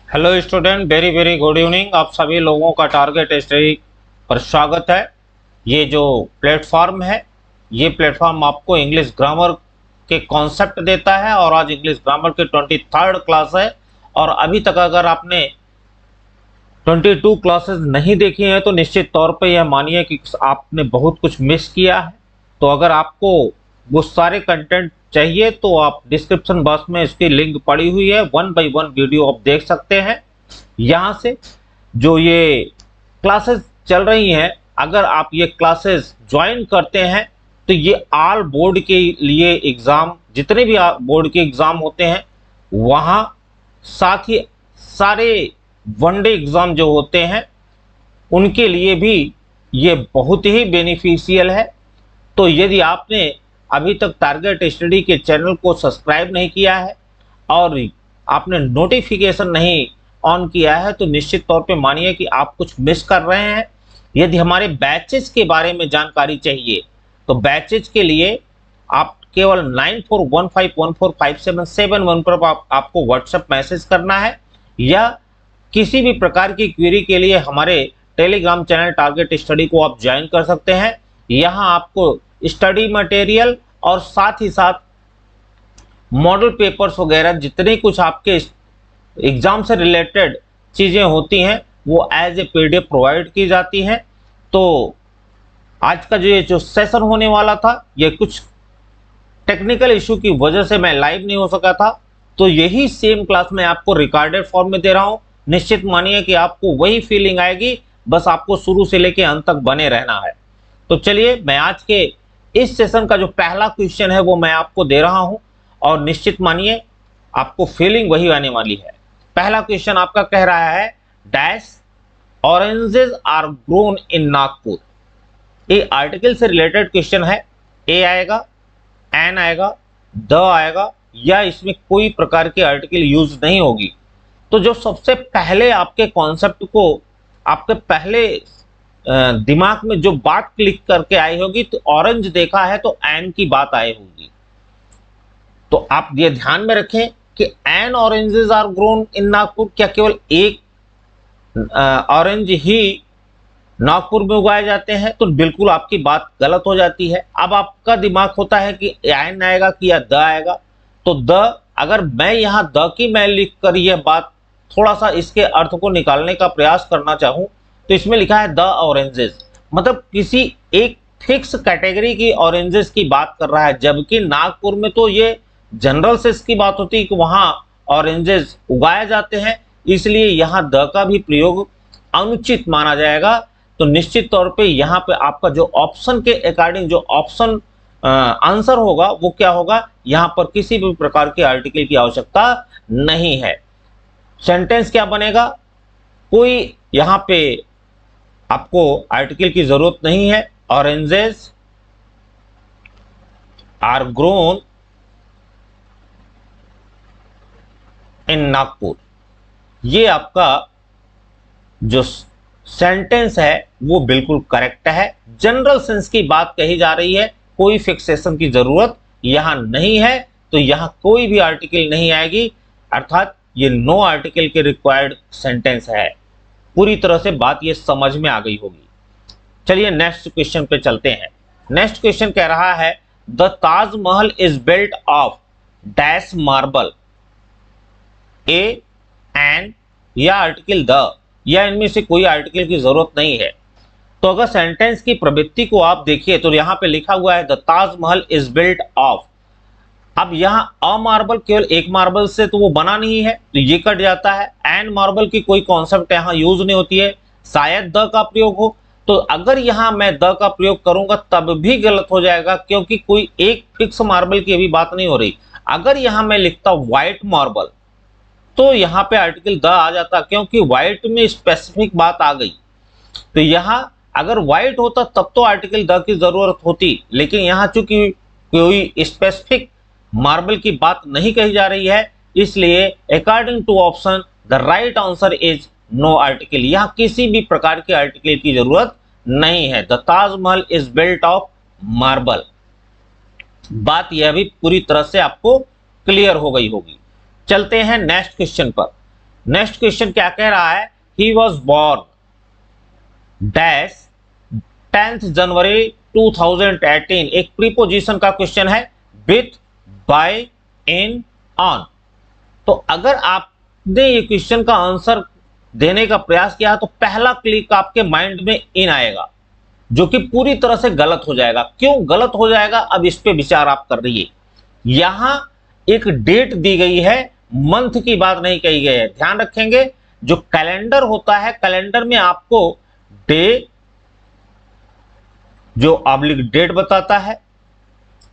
Hello student, very very good evening. आप सभी लोगों का टारगेट स्टडी पर स्वागत है। ये जो प्लेटफॉर्म है, ये प्लेटफॉर्म आपको इंग्लिश ग्रामर के कॉन्सेप्ट देता है और आज इंग्लिश ग्रामर की 23rd क्लास है। और अभी तक अगर आपने 22 क्लासेस नहीं देखी हैं तो निश्चित तौर पे यह मानिए कि आपने बहुत कुछ मिस किया है। तो अगर आपको वो सारे कंटेंट चाहिए तो आप डिस्क्रिप्शन बॉक्स में इसकी लिंक पड़ी हुई है, 1 बाय 1 वीडियो आप देख सकते हैं। यहाँ से जो ये क्लासेस चल रही हैं, अगर आप ये क्लासेस ज्वाइन करते हैं तो ये ऑल बोर्ड के लिए एग्ज़ाम, जितने भी बोर्ड के एग्ज़ाम होते हैं वहाँ, साथ ही सारे वनडे एग्ज़ाम जो होते हैं उनके लिए भी ये बहुत ही बेनिफिशियल है। तो यदि आपने अभी तक टारगेट स्टडी के चैनल को सब्सक्राइब नहीं किया है और आपने नोटिफिकेशन नहीं ऑन किया है तो निश्चित तौर पे मानिए कि आप कुछ मिस कर रहे हैं। यदि हमारे बैचेस के बारे में जानकारी चाहिए तो बैचेस के लिए आप केवल 9415145771 पर आपको व्हाट्सएप मैसेज करना है, या किसी भी प्रकार की क्वेरी के लिए हमारे टेलीग्राम चैनल टारगेट स्टडी को आप ज्वाइन कर सकते हैं। यहाँ आपको स्टडी मटेरियल और साथ ही साथ मॉडल पेपर्स वगैरह जितने कुछ आपके एग्जाम से रिलेटेड चीज़ें होती हैं वो एज ए पीडीएफ प्रोवाइड की जाती हैं। तो आज का जो सेशन होने वाला था, ये कुछ टेक्निकल इशू की वजह से मैं लाइव नहीं हो सका था, तो यही सेम क्लास मैं आपको रिकॉर्डेड फॉर्म में दे रहा हूँ। निश्चित मानिए कि आपको वही फीलिंग आएगी, बस आपको शुरू से लेकर अंत तक बने रहना है। तो चलिए, मैं आज के इस सेशन का जो पहला क्वेश्चन है वो मैं आपको दे रहा हूं और निश्चित मानिए आपको फीलिंग वही आने वाली है। पहला क्वेश्चन आपका कह रहा है, dash oranges are grown in Nagpur. ये आर्टिकल से रिलेटेड क्वेश्चन है। ए आएगा, एन आएगा, द आएगा, या इसमें कोई प्रकार की आर्टिकल यूज नहीं होगी। तो जो सबसे पहले आपके कॉन्सेप्ट को, आपके पहले दिमाग में जो बात क्लिक करके आई होगी, तो ऑरेंज देखा है तो एन की बात आई होगी। तो आप ये ध्यान में रखें कि an oranges are grown in Nagpur, क्या केवल एक ऑरेंज ही नागपुर में उगाए जाते हैं? तो बिल्कुल आपकी बात गलत हो जाती है। अब आपका दिमाग होता है कि एन आएगा कि या द आएगा। तो द, अगर मैं यहाँ द की मैं लिख कर यह बात थोड़ा सा इसके अर्थ को निकालने का प्रयास करना चाहूं तो इसमें लिखा है द ऑरेंजेस, मतलब किसी एक फिक्स कैटेगरी की ऑरेंजेस की बात कर रहा है, जबकि नागपुर में तो ये जनरल से इसकी बात होती है कि वहां ऑरेंजेस उगाए जाते हैं, इसलिए यहाँ द का भी प्रयोग अनुचित माना जाएगा। तो निश्चित तौर पे यहाँ पे आपका जो ऑप्शन के अकॉर्डिंग जो ऑप्शन आंसर होगा वो क्या होगा, यहाँ पर किसी भी प्रकार के आर्टिकल की आवश्यकता नहीं है। सेंटेंस क्या बनेगा, कोई यहाँ पे आपको आर्टिकल की जरूरत नहीं है। Oranges are grown in Nagpur, ये आपका जो सेंटेंस है वो बिल्कुल करेक्ट है। जनरल सेंस की बात कही जा रही है, कोई फिक्सेशन की जरूरत यहां नहीं है, तो यहां कोई भी आर्टिकल नहीं आएगी, अर्थात ये नो आर्टिकल के रिक्वायर्ड सेंटेंस है। पूरी तरह से बात ये समझ में आ गई होगी। चलिए नेक्स्ट क्वेश्चन पे चलते हैं। नेक्स्ट क्वेश्चन कह रहा है, the Taj Mahal is built of dash marble. A, an, या आर्टिकल द, या इनमें से कोई आर्टिकल की जरूरत नहीं है। तो अगर सेंटेंस की प्रवृत्ति को आप देखिए तो यहां पे लिखा हुआ है the Taj Mahal is built of. अब यहाँ अ मार्बल, केवल एक मार्बल से तो वो बना नहीं है, तो ये कट जाता है। एन मार्बल की कोई कॉन्सेप्ट यहाँ यूज नहीं होती है, शायद द का प्रयोग हो। तो अगर यहाँ मैं द का प्रयोग करूंगा तब भी गलत हो जाएगा, क्योंकि कोई एक फिक्स मार्बल की अभी बात नहीं हो रही। अगर यहाँ मैं लिखता व्हाइट मार्बल तो यहाँ पे आर्टिकल द आ जाता, क्योंकि व्हाइट में स्पेसिफिक बात आ गई। तो यहाँ अगर व्हाइट होता तब तो आर्टिकल द की जरूरत होती, लेकिन यहाँ चूंकि कोई स्पेसिफिक मार्बल की बात नहीं कही जा रही है, इसलिए according to option the right answer is no article. यहाँ किसी भी प्रकार के आर्टिकल की जरूरत नहीं है। The Taj Mahal is built of marble. बात यह भी पूरी तरह से आपको क्लियर हो गई होगी। चलते हैं नेक्स्ट क्वेश्चन पर। नेक्स्ट क्वेश्चन क्या कह रहा है, ही was born dash 10th January 2018, एक प्रीपोजिशन का क्वेश्चन है, विथ, बाय, इन, ऑन। तो अगर आपने ये क्वेश्चन का आंसर देने का प्रयास किया तो पहला क्लिक आपके माइंड में इन आएगा, जो कि पूरी तरह से गलत हो जाएगा। क्यों गलत हो जाएगा, अब इस पे विचार आप कर रही है। यहां एक डेट दी गई है, मंथ की बात नहीं कही गई है। ध्यान रखेंगे, जो कैलेंडर होता है, कैलेंडर में आपको डे जो ऑब्लिक डेट बताता है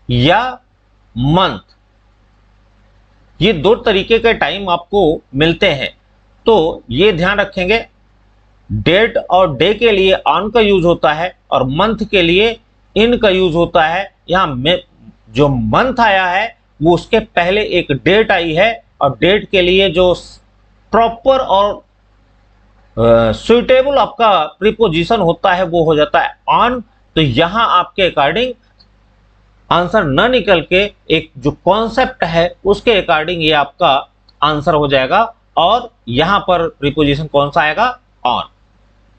या मंथ, ये दो तरीके के टाइम आपको मिलते हैं। तो ये ध्यान रखेंगे, डेट और डे के लिए ऑन का यूज होता है और मंथ के लिए इन का यूज होता है। यहां जो मंथ आया है वो उसके पहले एक डेट आई है, और डेट के लिए जो प्रॉपर और सुइटेबल आपका प्रीपोजिशन होता है वो हो जाता है ऑन। तो यहां आपके अकॉर्डिंग आंसर न निकल के एक जो कॉन्सेप्ट है उसके अकॉर्डिंग ये आपका आंसर हो जाएगा, और यहां पर प्रीपोजिशन कौन सा आएगा, ऑन।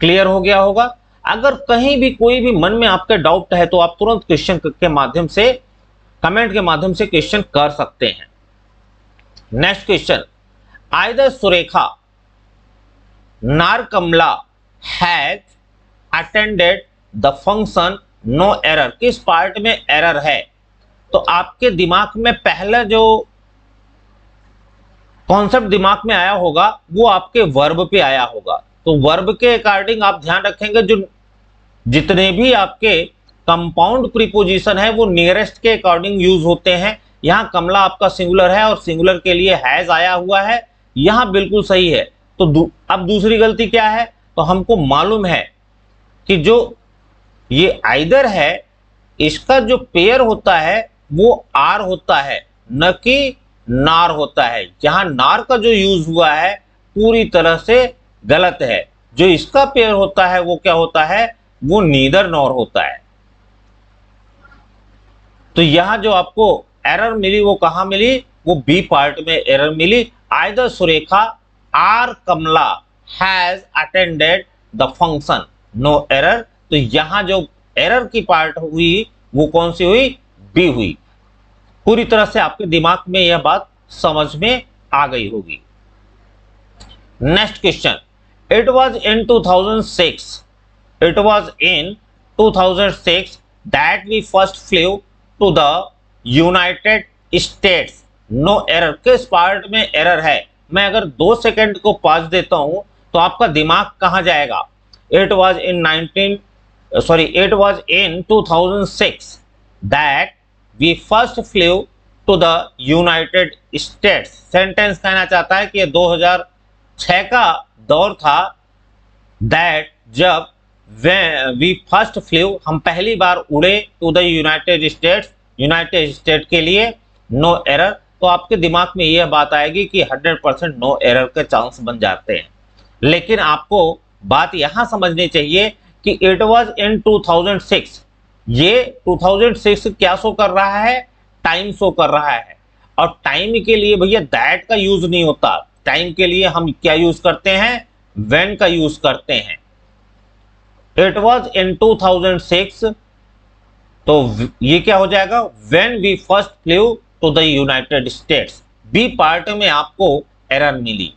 क्लियर हो गया होगा। अगर कहीं भी कोई भी मन में आपके डाउट है तो आप तुरंत क्वेश्चन के माध्यम से, कमेंट के माध्यम से क्वेश्चन कर सकते हैं। Next question, either Surekha nor Kamala has attended the function no error, किस पार्ट में एरर है। तो आपके दिमाग में पहला जो कॉन्सेप्ट दिमाग में आया होगा वो आपके वर्ब पे आया होगा। तो वर्ब के अकॉर्डिंग आप ध्यान रखेंगे, जो जितने भी आपके कंपाउंड प्रीपोजिशन है वो नियरेस्ट के अकॉर्डिंग यूज होते हैं। यहाँ कमला आपका सिंगुलर है और सिंगुलर के लिए हैज आया हुआ है, यहाँ बिल्कुल सही है। तो अब दूसरी गलती क्या है, तो हमको मालूम है कि जो ये आइदर है इसका जो पेयर होता है वो आर होता है, न कि नार होता है। जहां नार का जो यूज हुआ है पूरी तरह से गलत है। जो इसका पेयर होता है वो क्या होता है, वो नीदर नॉर होता है। तो यहां जो आपको एरर मिली वो कहां मिली, वो बी पार्ट में एरर मिली। Either Surekha or Kamala has attended the function no error. तो यहां जो एरर की पार्ट हुई वो कौन सी हुई, बी हुई। पूरी तरह से आपके दिमाग में यह बात समझ में आ गई होगी। Next question, it was in 2006 that we first flew to the United States no error, किस पार्ट में एरर है। मैं अगर 2 सेकंड को पॉज देता हूं तो आपका दिमाग कहां जाएगा। It was in 2006 that we first flew to the United States. Sentence कहना चाहता है कि ये 2006 का दौर था, दैट जब वी फर्स्ट फ्लेव, हम पहली बार उड़े, to the United States, United State के लिए, नो एरर। तो आपके दिमाग में यह बात आएगी कि 100% नो एरर के चांस बन जाते हैं। लेकिन आपको बात यहां समझनी चाहिए कि इट वाज इन 2006, ये 2006 क्या शो कर रहा है, टाइम शो कर रहा है। और टाइम के लिए भैया दैट का यूज नहीं होता, टाइम के लिए हम क्या यूज करते हैं, व्हेन का यूज करते हैं। इट वाज इन 2006, तो ये क्या हो जाएगा, when we first flew to the United States. B part में आपको एरर मिली।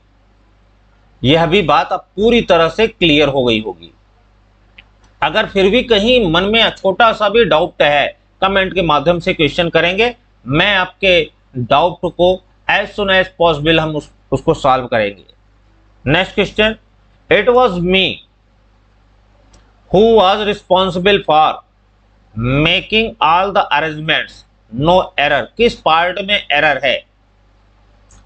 यह भी बात अब पूरी तरह से क्लियर हो गई होगी। अगर फिर भी कहीं मन में छोटा सा भी डाउट है, कमेंट के माध्यम से क्वेश्चन करेंगे, मैं आपके डाउट को एज सुन एज पॉसिबल हम उसको सॉल्व करेंगे। Next question, it was me who was responsible for making all the arrangements no error, किस पार्ट में एरर है।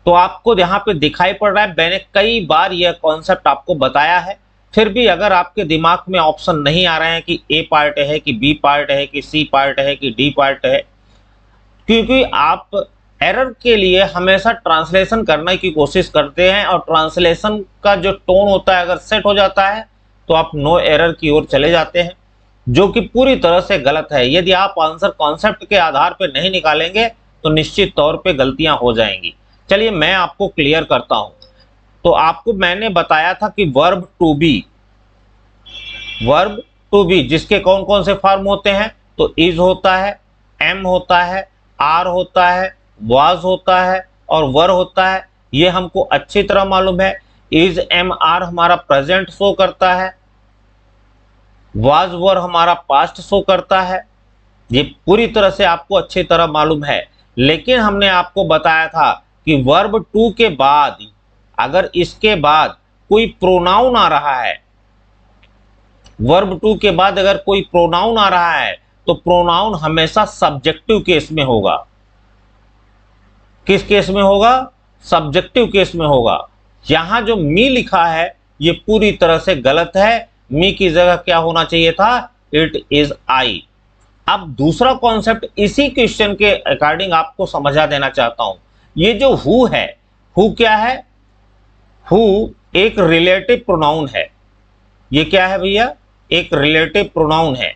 तो आपको यहां पे दिखाई पड़ रहा है, मैंने कई बार यह कॉन्सेप्ट आपको बताया है। फिर भी अगर आपके दिमाग में ऑप्शन नहीं आ रहे हैं कि ए पार्ट है कि बी पार्ट है कि सी पार्ट है कि डी पार्ट है, क्योंकि आप एरर के लिए हमेशा ट्रांसलेशन करने की कोशिश करते हैं, और ट्रांसलेशन का जो टोन होता है अगर सेट हो जाता है तो आप नो एरर की ओर चले जाते हैं, जो कि पूरी तरह से गलत है। यदि आप आंसर कॉन्सेप्ट के आधार पर नहीं निकालेंगे तो निश्चित तौर पे गलतियां हो जाएंगी। चलिए मैं आपको क्लियर करता हूं। तो आपको मैंने बताया था कि वर्ब टू बी जिसके कौन कौन से फॉर्म होते हैं, तो इज होता है, एम होता है, आर होता है, वाज होता है और वर होता है। ये हमको अच्छी तरह मालूम है। इज एम आर हमारा प्रेजेंट शो करता है, वाज वर हमारा पास्ट शो करता है। ये पूरी तरह से आपको अच्छी तरह मालूम है। लेकिन हमने आपको बताया था कि वर्ब टू के बाद अगर इसके बाद कोई प्रोनाउन आ रहा है, वर्ब टू के बाद अगर कोई प्रोनाउन आ रहा है तो प्रोनाउन हमेशा सब्जेक्टिव केस में होगा। किस केस में होगा? सब्जेक्टिव केस में होगा। यहां जो मी लिखा है ये पूरी तरह से गलत है। मी की जगह क्या होना चाहिए था? It is I. अब दूसरा कॉन्सेप्ट इसी क्वेश्चन के अकॉर्डिंग आपको समझा देना चाहता हूं। ये जो हु है, हु क्या है? हु एक रिलेटिव प्रोनाउन है। ये क्या है भैया? एक रिलेटिव प्रोनाउन है।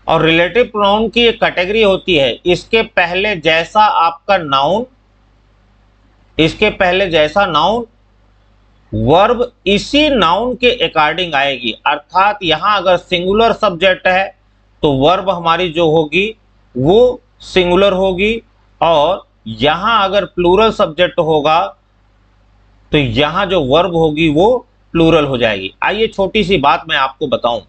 और रिलेटिव प्रोनाउन की एक कैटेगरी होती है, इसके पहले जैसा आपका नाउन, इसके पहले जैसा नाउन वर्ब इसी नाउन के अकॉर्डिंग आएगी। अर्थात यहां अगर सिंगुलर सब्जेक्ट है तो वर्ब हमारी जो होगी वो सिंगुलर होगी, और यहां अगर प्लूरल सब्जेक्ट होगा तो यहां जो वर्ब होगी वो प्लूरल हो जाएगी। आइए छोटी सी बात मैं आपको बताऊं।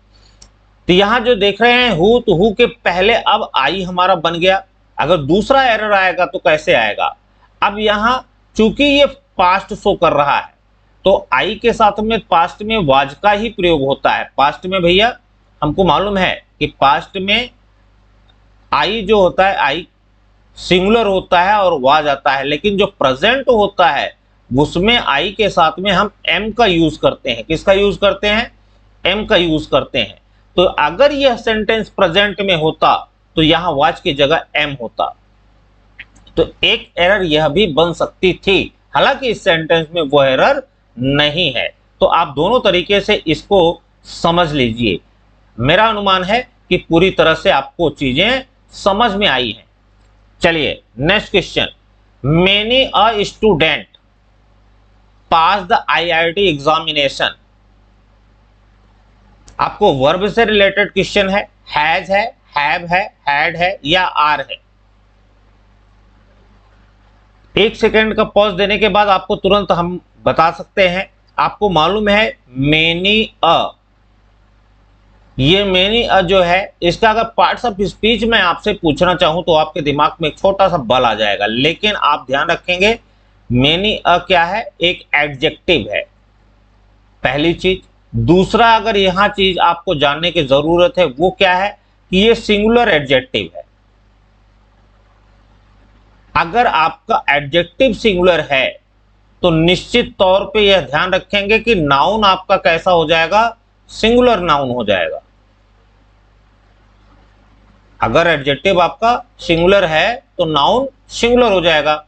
तो यहां जो देख रहे हैं हु, तो हु के पहले अब आई हमारा बन गया। अगर दूसरा एरर आएगा तो कैसे आएगा? अब यहां चूंकि ये पास्ट शो कर रहा है तो आई के साथ में पास्ट में वाज का ही प्रयोग होता है। पास्ट में भैया हमको मालूम है कि पास्ट में आई जो होता है, आई सिंगुलर होता है और वाज आता है। लेकिन जो प्रेजेंट होता है उसमें आई के साथ में हम एम का यूज करते हैं। किसका यूज करते हैं? एम का यूज करते हैं। तो अगर यह सेंटेंस प्रेजेंट में होता तो यहां वाज की जगह एम होता। तो एक एरर यह भी बन सकती थी, हालांकि इस सेंटेंस में वो एरर नहीं है। तो आप दोनों तरीके से इसको समझ लीजिए। मेरा अनुमान है कि पूरी तरह से आपको चीजें समझ में आई हैं। चलिए next question. Many a student pass the IIT examination. आपको वर्ब से रिलेटेड क्वेश्चन है। हैज है, हैव है, हैड है या आर है। एक सेकंड का पॉज देने के बाद आपको तुरंत हम बता सकते हैं। आपको मालूम है मेनी अ, ये मेनी अ जो है इसका अगर पार्ट्स ऑफ स्पीच में आपसे पूछना चाहूं तो आपके दिमाग में एक छोटा सा बल आ जाएगा। लेकिन आप ध्यान रखेंगे मेनी अ क्या है? एक एडजेक्टिव है, पहली चीज। दूसरा अगर यहां चीज आपको जानने की जरूरत है वो क्या है कि ये सिंगुलर एडजेक्टिव है। अगर आपका एडजेक्टिव सिंगुलर है तो निश्चित तौर पे यह ध्यान रखेंगे कि नाउन आपका कैसा हो जाएगा? सिंगुलर नाउन हो जाएगा। अगर एडजेक्टिव आपका सिंगुलर है तो नाउन सिंगुलर हो जाएगा।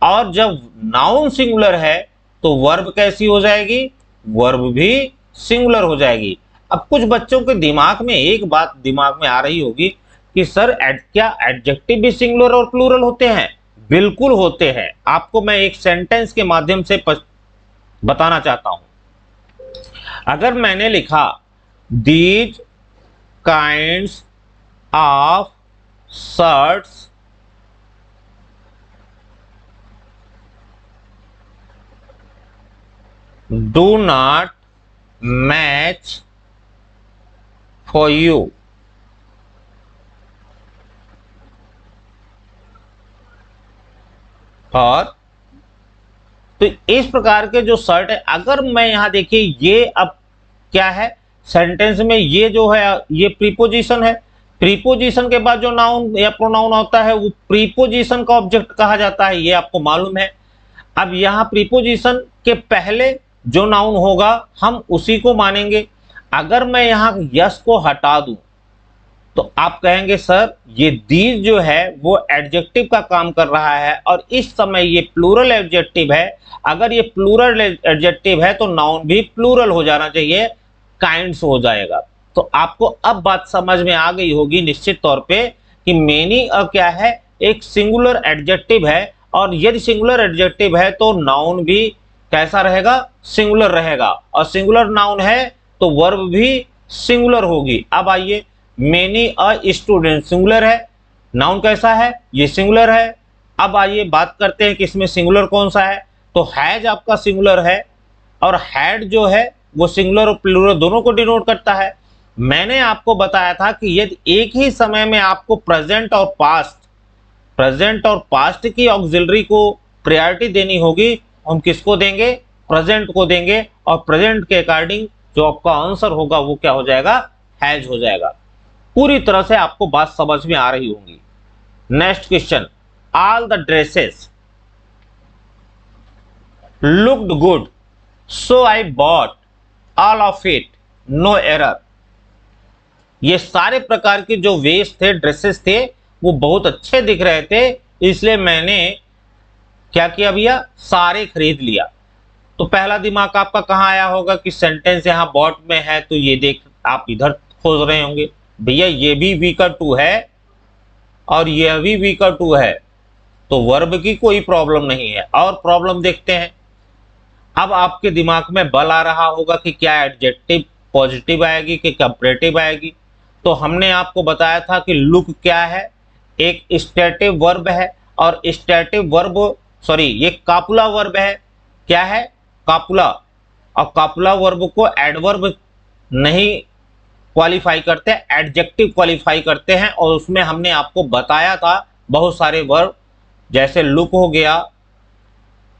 और जब नाउन सिंगुलर है तो वर्ब कैसी हो जाएगी? वर्ब भी सिंगुलर हो जाएगी। अब कुछ बच्चों के दिमाग में एक बात दिमाग में आ रही होगी कि सर क्या एडजेक्टिव भी सिंगुलर और प्लूरल होते हैं? बिल्कुल होते हैं। आपको मैं एक सेंटेंस के माध्यम से बताना चाहता हूं। अगर मैंने लिखा these kinds of shirts do not match for you, और तो इस प्रकार के जो शर्ट है, अगर मैं यहां देखिए ये अब क्या है सेंटेंस में, ये जो है ये प्रीपोजिशन है। प्रीपोजिशन के बाद जो नाउन या प्रोनाउन होता है वो प्रीपोजिशन का ऑब्जेक्ट कहा जाता है, ये आपको मालूम है। अब यहां प्रीपोजिशन के पहले जो नाउन होगा हम उसी को मानेंगे। अगर मैं यहां यस को हटा दूं तो आप कहेंगे सर ये दीज जो है वो एडजेक्टिव का काम कर रहा है और इस समय ये प्लूरल एडजेक्टिव है। अगर ये प्लूरल एडजेक्टिव है तो नाउन भी प्लूरल हो जाना चाहिए, काइंड्स हो जाएगा। तो आपको अब बात समझ में आ गई होगी निश्चित तौर पे कि मेनी अ क्या है? एक सिंगुलर एडजेक्टिव है और यदि सिंगुलर एडजेक्टिव है तो नाउन भी कैसा रहेगा, सिंगुलर रहेगा, और सिंगुलर नाउन है तो वर्ब भी सिंगुलर होगी। अब आइए, मेनी अ स्टूडेंट सिंगुलर है, नाउन कैसा है, ये सिंगुलर है। अब आइए बात करते हैं कि इसमें सिंगुलर कौन सा है, तो हैज आपका सिंगुलर है, और हैड जो है वो सिंगुलर और प्लूरल दोनों को डिनोट करता है। मैंने आपको बताया था कि यदि एक ही समय में आपको प्रेजेंट और पास्ट की ऑक्सिलरी को प्रायोरिटी देनी होगी, हम किसको देंगे, प्रेजेंट को देंगे, और प्रेजेंट के अकॉर्डिंग जो आपका आंसर होगा वो क्या हो जाएगा, हैज हो जाएगा। पूरी तरह से आपको बात समझ में आ रही होगी। Next question, all the dresses looked good so I bought all of it, no error. ये सारे प्रकार के जो वेस्ट थे, ड्रेसेस थे, वो बहुत अच्छे दिख रहे थे, इसलिए मैंने क्या किया भैया, सारे खरीद लिया। तो पहला दिमाग आपका कहाँ आया होगा कि सेंटेंस यहाँ बॉट में है, तो ये देख आप इधर खोज रहे होंगे, भैया ये भी वीकर टू है और ये भी वीकर टू है, तो वर्ब की कोई प्रॉब्लम नहीं है। और प्रॉब्लम देखते हैं। अब आपके दिमाग में बल आ रहा होगा कि क्या एडजेक्टिव पॉजिटिव आएगी कि कंपैरेटिव आएगी। तो हमने आपको बताया था कि लुक क्या है, एक स्टेटिव वर्ब है, और स्टेटिव वर्ब ये कापुला वर्ब है। क्या है, कापुला, और कापुला वर्ब को एडवर्ब नहीं क्वालिफाई करते, एडजेक्टिव क्वालिफाई करते हैं। और उसमें हमने आपको बताया था बहुत सारे वर्ब, जैसे लुक हो गया,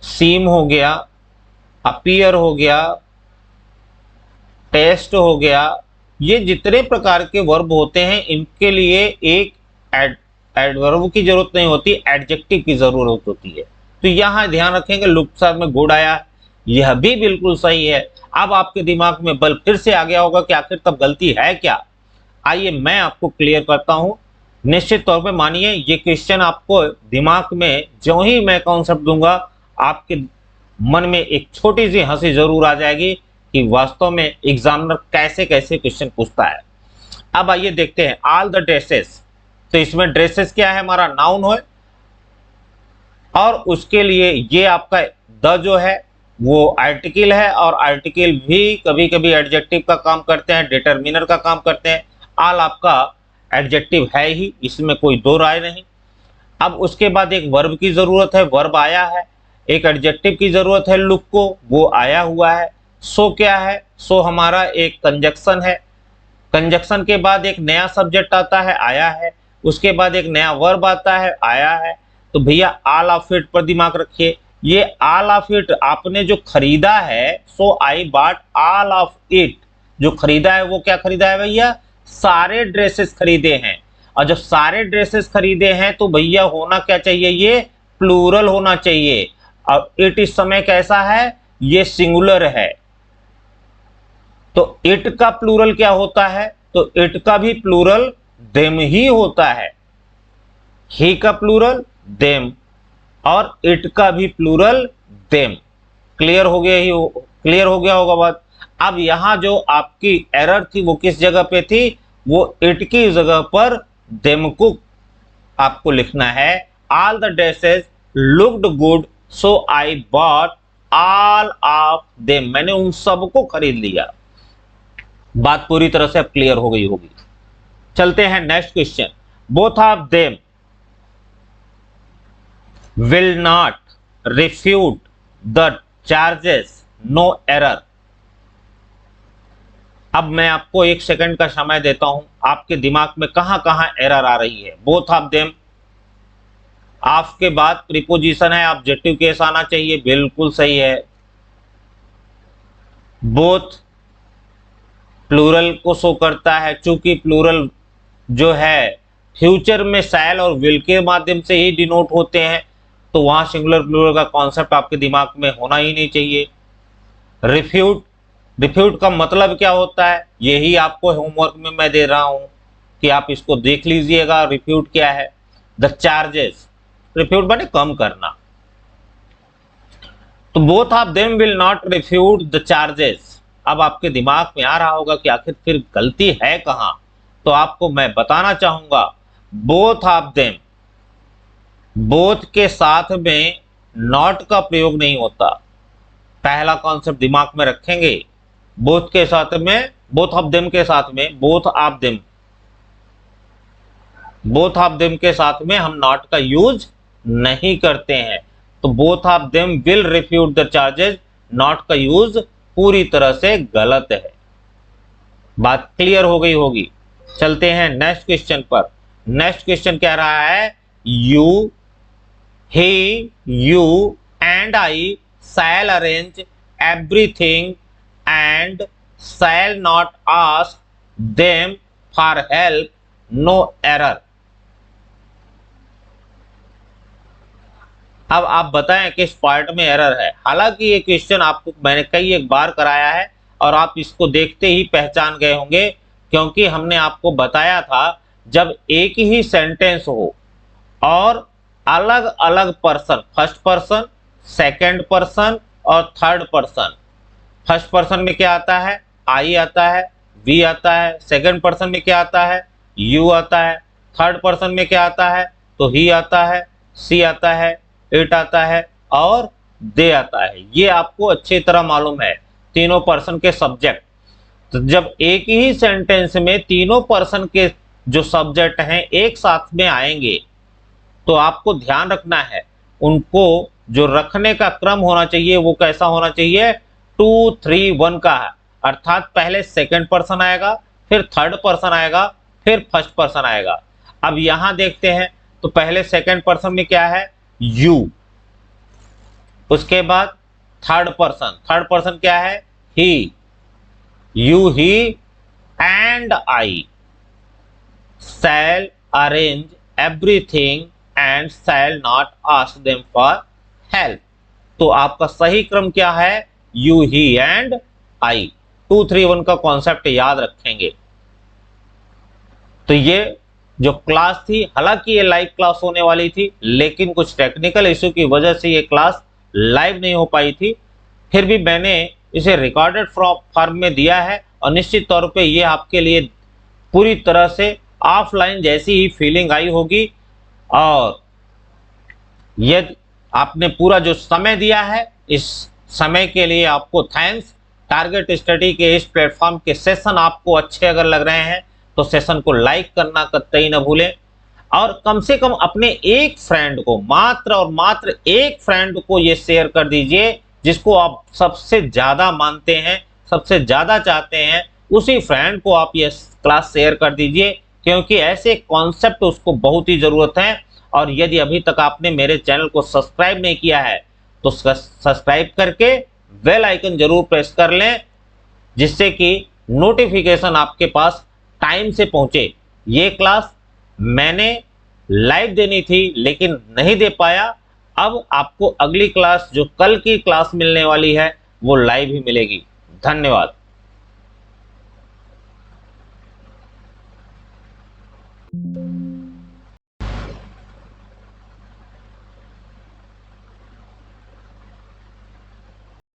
सीम हो गया, अपीयर हो गया, टेस्ट हो गया, ये जितने प्रकार के वर्ब होते हैं इनके लिए एक एडवर्ब की जरूरत नहीं होती, एडजेक्टिव की जरूरत होती है। तो यहाँ ध्यान रखेंगे, लुक साथ में गुड आया, यह भी बिल्कुल सही है। अब आपके दिमाग में बल फिर से आ गया होगा कि आखिर तब गलती है क्या। आइए मैं आपको क्लियर करता हूं। निश्चित तौर पे मानिए ये क्वेश्चन आपको दिमाग में जो ही मैं कॉन्सेप्ट दूंगा, आपके मन में एक छोटी सी हंसी जरूर आ जाएगी कि वास्तव में एग्जामिनर कैसे कैसे क्वेश्चन पूछता है। अब आइए देखते हैं, ऑल द ड्रेसेस, तो इसमें ड्रेसेस क्या है, हमारा नाउन है, और उसके लिए ये आपका द जो है वो आर्टिकल है, और आर्टिकल भी कभी कभी एडजेक्टिव का काम करते हैं, डिटरमिनर का काम करते हैं। ऑल आपका एडजेक्टिव है ही, इसमें कोई दो राय नहीं। अब उसके बाद एक वर्ब की जरूरत है, वर्ब आया है, एक एडजेक्टिव की जरूरत है लुक को, वो आया हुआ है। सो क्या है, सो हमारा एक कंजक्शन है, कंजक्शन के बाद एक नया सब्जेक्ट आता है, आया है, उसके बाद एक नया वर्ब आता है, आया है। तो भैया ऑल ऑफ इट पर दिमाग रखिए, ये ऑल ऑफ इट आपने जो खरीदा है, so I bought all of it, जो खरीदा है वो क्या खरीदा है भैया, सारे ड्रेसेस खरीदे हैं। और जब सारे ड्रेसेस खरीदे हैं तो भैया होना क्या चाहिए, ये प्लूरल होना चाहिए। और इट इस समय कैसा है, ये सिंगुलर है, तो इट का प्लूरल क्या होता है, तो इट का भी प्लूरल देम ही होता है। ही का प्लूरल देम, और इट का भी प्लूरल देम। क्लियर हो गया होगा बात। अब यहां जो आपकी एरर थी वो किस जगह पे थी, वो इट की जगह पर देम को आपको लिखना है। All the dresses looked good so I bought all of them, मैंने उन सबको खरीद लिया। बात पूरी तरह से अब क्लियर हो गई होगी। चलते हैं next question, both of them will not refute the charges, no error. अब मैं आपको एक सेकंड का समय देता हूं, आपके दिमाग में कहां कहां एरर आ रही है। बोथ ऑफ देम, ऑफ के बाद प्रीपोजिशन है, ऑब्जेक्टिव केस आना चाहिए, बिल्कुल सही है। बोथ प्लूरल को शो करता है, चूंकि प्लूरल जो है फ्यूचर में शैल और विल के माध्यम से ही डिनोट होते हैं, तो वहां सिंगुलर प्लूरल का कॉन्सेप्ट आपके दिमाग में होना ही नहीं चाहिए। रिफ्यूट का मतलब क्या होता है, यही आपको होमवर्क में मैं दे रहा हूं कि आप इसको देख लीजिएगा। रिफ्यूट क्या है, द चार्जेस, रिफ्यूट माने कम करना। तो both of them will not refute the charges. अब आपके दिमाग में आ रहा होगा कि आखिर फिर गलती है कहां, तो आपको मैं बताना चाहूंगा, बोथ ऑफ देम बोथ के साथ में नॉट का प्रयोग नहीं होता। पहला कॉन्सेप्ट दिमाग में रखेंगे। बोथ के साथ में, बोथ ऑफ देम के साथ में, both of them, both of them के साथ में हम नॉट का यूज नहीं करते हैं। तो both of them will refute the charges, not का यूज पूरी तरह से गलत है। बात क्लियर हो गई होगी। चलते हैं नेक्स्ट क्वेश्चन पर। नेक्स्ट क्वेश्चन कह रहा है you, he, you and I shall arrange everything and shall not ask them for help, no error। अब आप बताएं किस पार्ट में एरर है। हालांकि ये क्वेश्चन आपको मैंने कई एक बार कराया है और आप इसको देखते ही पहचान गए होंगे, क्योंकि हमने आपको बताया था जब एक ही सेंटेंस हो और अलग अलग person, first person, second person और थर्ड पर्सन। फर्स्ट पर्सन में क्या आता है? आई आता है, वी आता है। सेकंड पर्सन में क्या आता है? यू आता है। थर्ड पर्सन में क्या आता है? तो ही आता है, सी आता है, इट आता है और दे आता है। ये आपको अच्छी तरह मालूम है, तीनों पर्सन के सब्जेक्ट। तो जब एक ही सेंटेंस में तीनों पर्सन के जो सब्जेक्ट हैं एक साथ में आएंगे तो आपको ध्यान रखना है, उनको जो रखने का क्रम होना चाहिए वो कैसा होना चाहिए? 2, 3, 1 का है। अर्थात पहले सेकंड पर्सन आएगा, फिर थर्ड पर्सन आएगा, फिर फर्स्ट पर्सन आएगा। अब यहां देखते हैं तो पहले सेकंड पर्सन में क्या है? यू। उसके बाद थर्ड पर्सन क्या है? He. You, he and I shall arrange everything and shall not ask them for help। तो आपका सही क्रम क्या है? यू, ही एंड आई। 2, 3, 1 का कॉन्सेप्ट याद रखेंगे। तो ये जो क्लास थी, हालांकि ये लाइव क्लास होने वाली थी, लेकिन कुछ टेक्निकल इशू की वजह से ये क्लास लाइव नहीं हो पाई थी। फिर भी मैंने इसे रिकॉर्डेड फॉर्म में दिया है और निश्चित तौर पे ये आपके लिए पूरी तरह से ऑफलाइन जैसी ही फीलिंग आई होगी। और यदि आपने पूरा जो समय दिया है, इस समय के लिए आपको थैंक्स। टारगेट स्टडी के इस प्लेटफॉर्म के सेशन आपको अच्छे अगर लग रहे हैं तो सेशन को लाइक करना कतई न भूलें और कम से कम अपने एक फ्रेंड को, मात्र और मात्र एक फ्रेंड को ये शेयर कर दीजिए जिसको आप सबसे ज़्यादा मानते हैं, सबसे ज़्यादा चाहते हैं, उसी फ्रेंड को आप ये क्लास शेयर कर दीजिए, क्योंकि ऐसे कॉन्सेप्ट उसको बहुत ही ज़रूरत है। और यदि अभी तक आपने मेरे चैनल को सब्सक्राइब नहीं किया है तो सब्सक्राइब करके बेल आइकन जरूर प्रेस कर लें, जिससे कि नोटिफिकेशन आपके पास टाइम से पहुंचे। ये क्लास मैंने लाइव देनी थी लेकिन नहीं दे पाया। अब आपको अगली क्लास जो कल की क्लास मिलने वाली है वो लाइव ही मिलेगी। धन्यवाद।